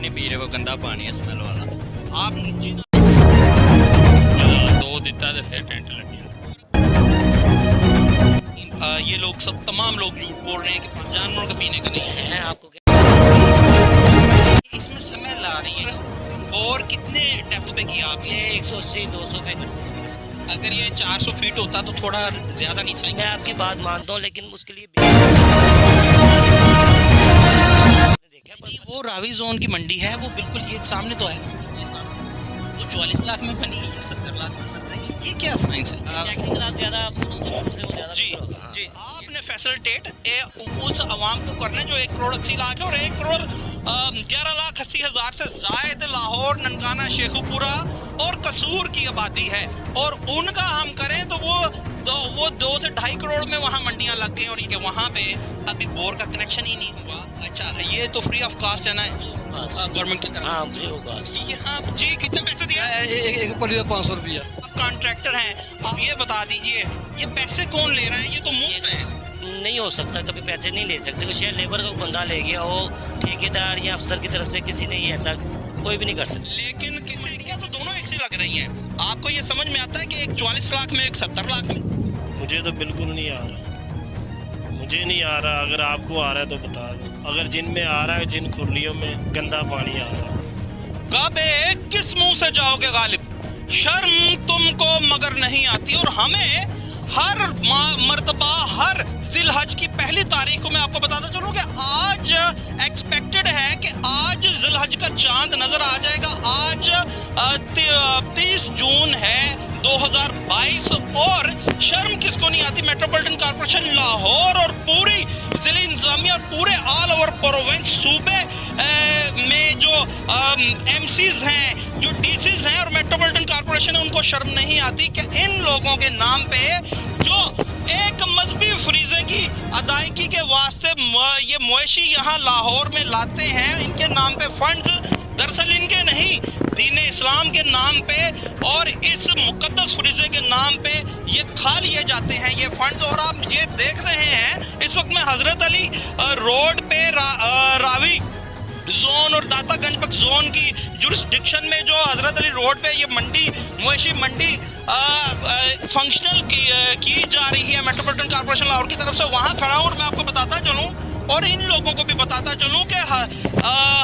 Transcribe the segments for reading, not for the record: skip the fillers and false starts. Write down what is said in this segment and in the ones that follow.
नहीं पी रहे, वो गंदा पानी है स्मेल वाला। आप दो दिता तो फिर टेंट लगी। ये लोग सब तमाम लोग झूठ बोल रहे हैं कि जानवरों का पीने का नहीं है। आपको इसमें स्मेल आ रही है। और कितने डेप्थ पे किया आपने? ये 180-200 पे अगर ये 400 फीट होता तो थोड़ा ज्यादा नहीं सही। मैं आपकी बात मानता हूँ, लेकिन उसके लिए देखा वो रावी जोन की मंडी है, वो बिल्कुल ये सामने तो है। वो 44 लाख में बनी है, 70 लाख में बन रही है। ये क्या साइंस है? टेक्निकल आप ज़्यादा आप पूछ रहे हो ज़्यादा जी जी, आपने फैसिलिटेट उस आवाम को करना है जो 1 करोड़ 80 लाख है, और 1 करोड़ 11 लाख 80 हज़ार से जायद लाहौर, ननकाना, शेखुपुरा और कसूर की आबादी है। और उनका हम करें तो वो 2 से 2.5 करोड़ में वहाँ मंडियाँ लग गई, और ये वहाँ पे अभी बोर का कनेक्शन ही नहीं हुआ। अच्छा, ये तो फ्री ऑफ कास्ट है ना गवर्नमेंट की तरफ? हाँ, फ्री ऑफ कास्ट। हाँ जी, कितने पैसे दिया? एक पली 500 रुपया। आप कॉन्ट्रैक्टर हैं, आप ये बता दीजिए ये पैसे कौन ले रहा है? ये तो मुफ्त है। नहीं हो सकता, कभी पैसे नहीं ले सकते। कुछ लेबर का बंदा ले गया हो, ठेकेदार या अफसर की तरफ से, किसी ने ऐसा कोई भी नहीं कर सकता। लेकिन किसी से दोनों एक से लग रही हैं। आपको ये समझ में आता है कि एक 44 लाख में, एक 70 लाख में? मुझे तो बिल्कुल नहीं आ रहा, मुझे नहीं आ रहा। अगर आपको आ रहा है तो बता दो। अगर जिन में आ रहा है, जिन खुरलियों में गंदा पानी आ रहा है। काबे किस मुंह से जाओगे गालिब? शर्म तुमको मगर नहीं आती। और हमें हर मर्तबा हर जिलहज की पहली तारीख को मैं आपको बताता चलूं कि आज एक्सपेक्टेड है कि आज जिलहज का चांद नजर आ जाएगा। आज 30 जून है 2022, और शर्म किसको नहीं आती? मेट्रोपॉलिटन कॉर्पोरेशन लाहौर और पूरी जिले इंतजामिया और पूरे ऑल ओवर प्रोविंस सूबे में जो एमसीज हैं, जो डीसीज हैं और मेट्रोपॉलिटन कॉर्पोरेशन है, उनको शर्म नहीं आती कि इन लोगों के नाम पे जो एक मजहबी फरीजे की अदायगी के वास्ते ये मवेशी यहाँ लाहौर में लाते हैं, इनके नाम पे फंड्स दरअसल इनके नहीं, दीन इस्लाम के नाम पे और इस मुकद्दस फरीजे के नाम पे ये खा लिए जाते हैं ये फंड्स। और आप ये देख रहे हैं इस वक्त मैं हजरत अली रोड पे रावी जोन और दातागंज पक जोन की जुरिस्डिक्शन में जो हजरत अली रोड पे ये मंडी, मवेशी मंडी फंक्शनल की जा रही है मेट्रोपॉलिटन कॉर्पोरेशन लाहौर की तरफ से, वहाँ खड़ा हूँ। और मैं आपको बताता चलूँ और इन लोगों को भी बताता चलूँ कि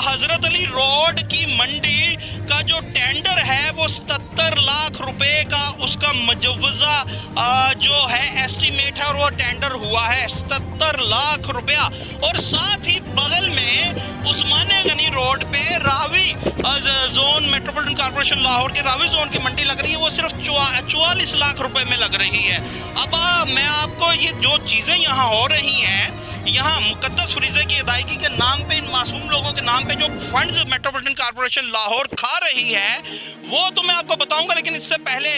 हजरत अली रोड की मंडी का जो टेंडर है वो 77 लाख रुपए का उसका मुजव्वजा जो है एस्टीमेट है, और वो टेंडर हुआ है 77 लाख रुपया। और साथ ही बगल में उस्मानिया गनी रोड पे Ravi zone metropolitan corporation Lahore के रावी जोन की मंडी लग रही है, वो सिर्फ 44 लाख रुपए में लग रही है। अब मैं आपको ये जो चीज़ें यहाँ हो रही हैं, यहाँ मुकद्दस फरीजे की अदायगी के नाम पे, इन मासूम लोगों के नाम पे जो फंड्स मेट्रोपॉलिटन कॉर्पोरेशन लाहौर खा रही है, वो तो मैं आपको बताऊंगा। लेकिन इससे पहले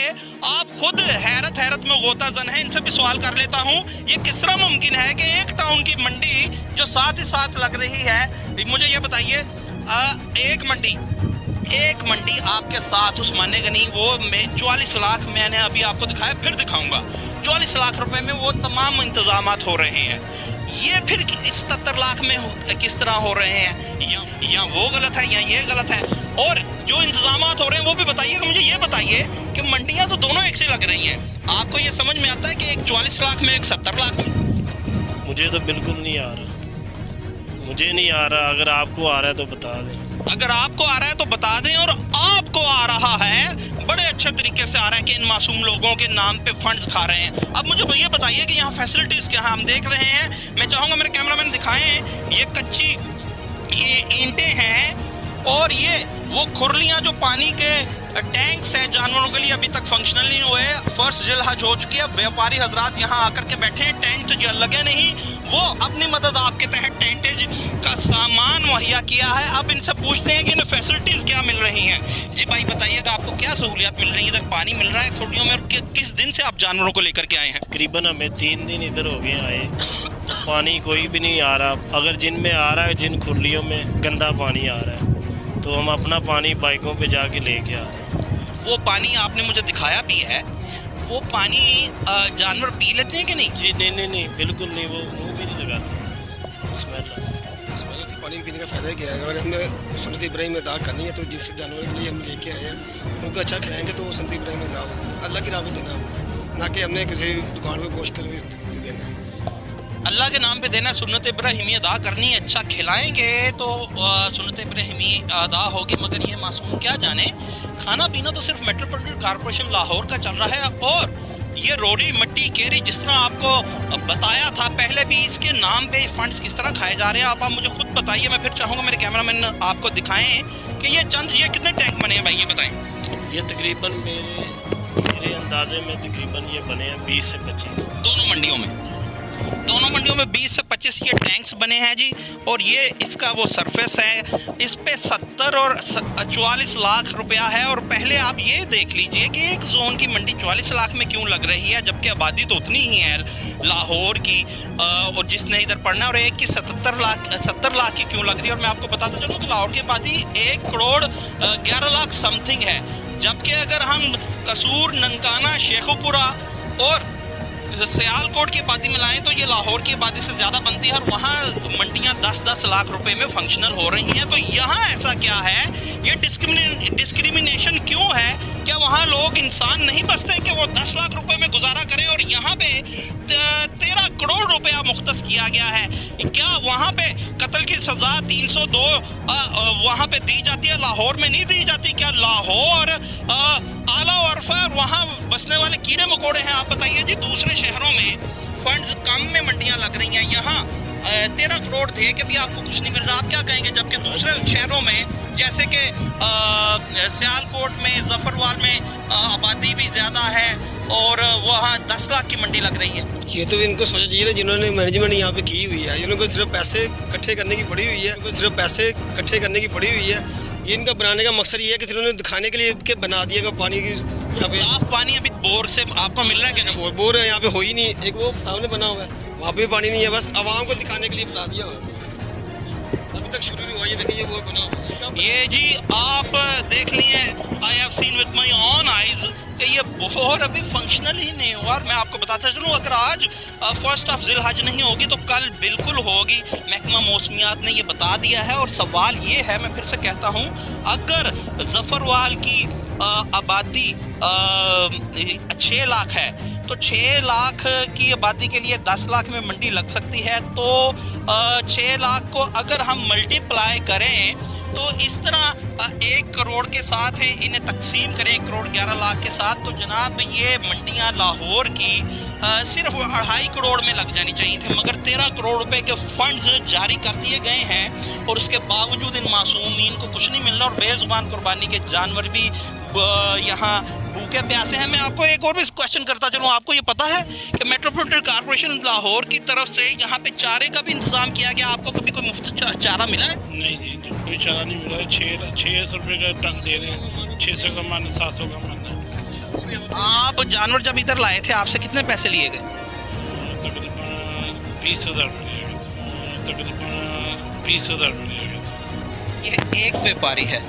आप खुद हैरत में गोताजन हैं, इनसे भी सवाल कर लेता हूँ, ये किस तरह मुमकिन है कि एक टाउन की मंडी जो साथ ही साथ लग रही है? मुझे ये बताइए, एक मंडी आपके साथ उस्मानिया गनी, वो में 44 लाख मैंने अभी आपको दिखाया, फिर दिखाऊंगा। 44 लाख रुपए में वो तमाम इंतजामात हो रहे हैं। ये फिर इस 77 लाख में किस तरह हो रहे हैं? या वो गलत है या ये गलत है? और जो इंतजामात हो रहे हैं वो भी बताइएगा। मुझे ये बताइए कि मंडियां तो दोनों एक से लग रही हैं, आपको ये समझ में आता है कि एक 44 लाख में, एक 70 लाख में? मुझे तो बिल्कुल नहीं आ रहा, मुझे नहीं आ रहा। अगर आपको आ रहा है तो बता दें। अगर आपको आ रहा है तो बता दें। और आपको आ रहा है, बड़े अच्छे तरीके से आ रहा है कि इन मासूम लोगों के नाम पे फंड्स खा रहे हैं। अब मुझे ये बताइए कि यहाँ फैसिलिटीज़ क्या है? हम देख रहे हैं, मैं चाहूँगा मेरे कैमरामैन दिखाएं, ये कच्ची ये ईंटें हैं, और ये वो खुरलियाँ जो पानी के टैंक्स हैं जानवरों के लिए, अभी तक फंक्शनल नहीं हुए। फर्स्ट जिलहज हो चुकी है, व्यापारी हजरात यहाँ आकर के बैठे हैं, टेंट जो लगे नहीं, वो अपनी मदद आपके तहत टेंटेज का सामान मुहैया किया है। अब इनसे पूछते हैं कि इन्हें फैसिलिटीज़ क्या मिल रही हैं। जी भाई बताइएगा, आपको क्या सहूलियात मिल रही है? इधर पानी मिल रहा है खुरलियों में, और किस दिन से आप जानवरों को लेकर के आए हैं? तकरीबन हमें 3 दिन इधर हो गए आए, पानी कोई भी नहीं आ रहा। अगर जिन में आ रहा है, जिन खुरलियों में गंदा पानी आ रहा है, तो हम अपना पानी बाइकों पे जाके लेके आ रहे हैं। वो पानी आपने मुझे दिखाया भी है, वो पानी जानवर पी लेते हैं कि नहीं? जी नहीं, बिल्कुल नहीं, वो मुँह भी नहीं लगाते, स्मेल पानी पीने का फ़ायदा क्या है? अगर हमने सुन्नत इब्राहिम अदा करनी है तो जिस जानवर के लिए हम लेके आए हैं उनको अच्छा खिलाएंगे तो वो सुन्नत इब्राहिम अदा होगी, अल्लाह की राह पे देना होगा, ना कि हमने किसी दुकान पे गोश्त कर देना है। अल्लाह के नाम पे देना, सुन्नत इब्राहिमी अदा करनी है, अच्छा खिलाएंगे तो सुन्नत इब्राहिमी अदा होगी। मगर ये मासूम क्या जाने, खाना पीना तो सिर्फ मेट्रोपॉलिटन कॉरपोरेशन लाहौर का चल रहा है। और ये रोड़ी मट्टी केरी जिस तरह आपको बताया था पहले भी, इसके नाम पे फंड्स किस तरह खाए जा रहे हैं आप मुझे खुद बताइए। मैं फिर चाहूँगा मेरे कैमरामैन आपको दिखाएं कि ये कितने टैंक बने हैं भाई, ये बताएं। ये तकरीबन मेरे अंदाजे में तकरीबन ये बने हैं 20 से 25 दोनों मंडियों में 20 से 25 ये टैंक्स बने हैं जी। और ये इसका वो सरफेस है, इस पे 70 और 44 लाख रुपया है। और पहले आप ये देख लीजिए कि एक जोन की मंडी 44 लाख में क्यों लग रही है, जबकि आबादी तो उतनी ही है लाहौर की और जिसने इधर पढ़ना, और एक की 70 लाख की क्यों लग रही है। और मैं आपको बताता चलूँ कि लाहौर की आबादी 1 करोड़ 11 लाख समथिंग है, जबकि अगर हम कसूर, ननकाना, शेखुपुरा और सियालकोट की आबादी मिलाएं तो ये लाहौर की आबादी से ज़्यादा बनती है। और वहाँ मंडियाँ 10-10 लाख रुपए में फंक्शनल हो रही हैं। तो यहाँ ऐसा क्या है, ये डिस्क्रिमिनेशन क्यों है? क्या वहाँ लोग इंसान नहीं बसते कि वो 10 लाख रुपए में गुजारा करें और यहाँ पे 13 करोड़ रुपया मुख्तस किया गया है? क्या वहाँ पे कत्ल की सज़ा 302 वहाँ पे दी जाती है, लाहौर में नहीं दी जाती? क्या लाहौर आला अरफा और वहाँ बसने वाले कीड़े मकोड़े हैं? आप बताइए जी। दूसरे शहरों में फंड्स कम में मंडियाँ लग रही हैं, यहाँ 13 करोड़ थे कि भी आपको कुछ नहीं मिल रहा, आप क्या कहेंगे? जबकि दूसरे शहरों में जैसे कि सियालकोट में, जफरवाल में आबादी भी ज़्यादा है और वहाँ 10 लाख की मंडी लग रही है। ये तो इनको सोचना चाहिए ना, जिन्होंने मैनेजमेंट यहाँ पे की हुई है, इनको सिर्फ पैसे इकट्ठे करने की पड़ी हुई है, इनको सिर्फ पैसे इकट्ठे करने की पड़ी हुई है। ये इनका बनाने का मकसद ये है कि इन्होंने दिखाने के लिए के बना दिया पानी की। यहाँ पे साफ पानी अभी बोर से आपको मिल रहा है क्या? बोर है यहाँ पे हो ही नहीं, एक वो सामने बना हुआ है वहाँ पे पानी नहीं है, बस आवाम को दिखाने के लिए बना दिया हुआ है, अभी तक शुरू नहीं हुआ। ये देखिए वो बना हुआ है ये जी, आप देख लिए, I have seen with my on eyes कि ये बोर अभी फंक्शनल ही नहीं हुआ। और मैं आपको बताता चलूँ, अगर आज 1 ज़िलहज नहीं होगी तो कल बिल्कुल होगी। महकमा मौसमियात ने ये बता दिया है। और सवाल ये है, मैं फिर से कहता हूँ, अगर जफरवाल की आबादी 6 लाख है तो 6 लाख की आबादी के लिए 10 लाख में मंडी लग सकती है। तो 6 लाख को अगर हम मल्टीप्लाई करें तो इस तरह 1 करोड़ के साथ है, इन्हें तकसीम करें 1 करोड़ 11 लाख के साथ, तो जनाब ये मंडियां लाहौर की सिर्फ 2.5 करोड़ में लग जानी चाहिए थी। मगर 13 करोड़ रुपए के फंड्स जारी कर दिए गए हैं और उसके बावजूद इन मासूमीन को कुछ नहीं मिल रहा और बेजुबान कुर्बानी के जानवर भी यहाँ भूखे प्यासे हैं। मैं आपको एक और भी क्वेश्चन करता चलूँ, आपको ये पता है कि मेट्रोपॉलिटन कॉरपोरेशन लाहौर की तरफ से यहाँ पे चारे का भी इंतजाम किया गया? आपको कभी कोई मुफ्त चारा मिला है? नहीं जी, कोई चारा नहीं मिला। 600 रुपये का टन दे रहे हैं, 600 का मन, 700 का मन है। आप जानवर जब इधर लाए थे आपसे कितने पैसे लिए गए? तकरीबन 20,000 रुपये, तकरीबन 20,000 रुपये। ये एक व्यापारी है,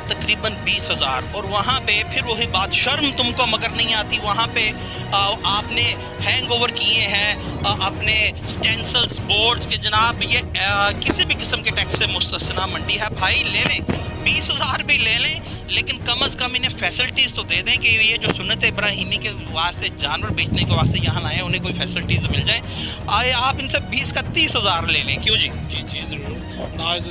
तकरीबन 20,000। और वहाँ पे फिर वही बात, शर्म तुमको मगर नहीं आती। वहाँ पे आपने हैंगओवर किए हैं अपने स्टेंसल्स बोर्ड्स के, जनाब ये किसी भी किस्म के टैक्स से मुस्तस्ना मंडी है। भाई ले लें, 20,000 भी ले लें, लेकिन कम अज़ कम इन्हें फैसिलिटीज़ तो दे दें कि ये जो सुन्नत इब्राहिमी के वास्ते जानवर बेचने के वास्ते यहाँ लाए हैं उन्हें कोई फैसिलिटीज़ मिल जाए। आए आप इनसे 20 का 30,000 ले लें, क्यों जी? जी ज़रूर। आज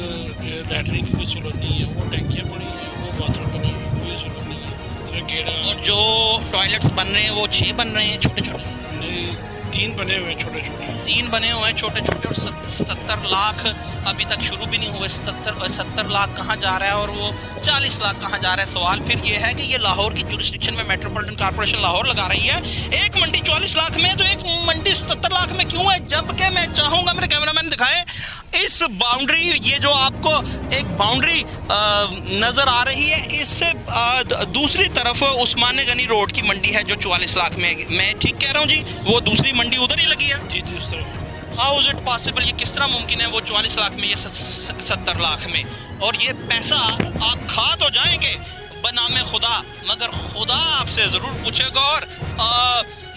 लैटरिन की कोई सहूलत नहीं है, वो टैंकियाँ पड़ी हैं, वो बाथरूम बने हुए, कोई सहूलत नहीं है, सिर्फ गेट। और जो टॉयलेट्स बन रहे हैं वो 6 बन रहे हैं छोटे छोटे? नहीं, 3 बने हुए हैं छोटे छोटे। 3 बने हुए हैं छोटे छोटे। और 77 लाख अभी तक शुरू भी नहीं हुए। 70 लाख कहाँ जा रहा है और वो 40 लाख कहाँ जा रहा है? सवाल फिर ये है कि ये लाहौर की जुरिस्डिक्शन में मेट्रोपॉलिटन कॉरपोरेशन लाहौर लगा रही है। एक मंडी 44 लाख में, तो एक मंडी 77 लाख में क्यों है? जबकि मैं चाहूँगा मेरे कैमरामैन दिखाएं इस बाउंड्री, ये जो आपको एक बाउंड्री नज़र आ रही है, इससे दूसरी तरफ उस्मान गनी रोड की मंडी है जो 44 लाख में। मैं ठीक कह रहा हूँ जी? वो दूसरी मंडी उधर ही लगी है? जी जी, उस तरफ। How is it possible? ये किस तरह मुमकिन है वो 44 लाख में, ये 70 लाख में? और ये पैसा आप खा तो जाएंगे बनामे खुदा, मगर खुदा आपसे ज़रूर पूछेगा। और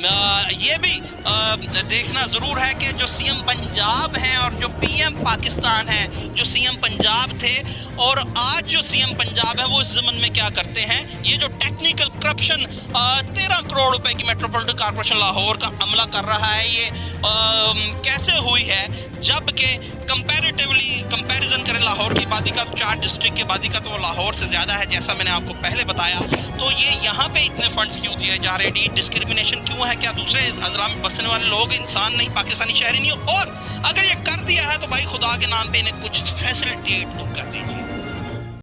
ये भी देखना ज़रूर है कि जो सीएम पंजाब हैं और जो पीएम पाकिस्तान हैं, जो सीएम पंजाब थे और आज जो सीएम पंजाब है वो इस ज़मन में क्या करते हैं। ये जो टेक्निकल करप्शन 13 करोड़ रुपए की मेट्रोपॉलिटन कॉर्पोरेशन लाहौर का अमला कर रहा है, ये कैसे हुई है, जबकि कंपैरिजन करें लाहौर की आबादी का, 4 डिस्ट्रिक्ट की आबादी का, तो वो लाहौर से ज़्यादा है जैसा मैंने आपको पहले बताया। तो ये यहाँ पे इतने फंड्स क्यों दिए जा रहे हैं, ये डिस्क्रिमिनेशन क्यों है, क्या दूसरे अजला में बसने वाले लोग इंसान नहीं, पाकिस्तानी शहरी नहीं हो? और अगर ये कर दिया है तो भाई खुदा के नाम पे इन्हें कुछ फैसिलिटेट तो कर दीजिए।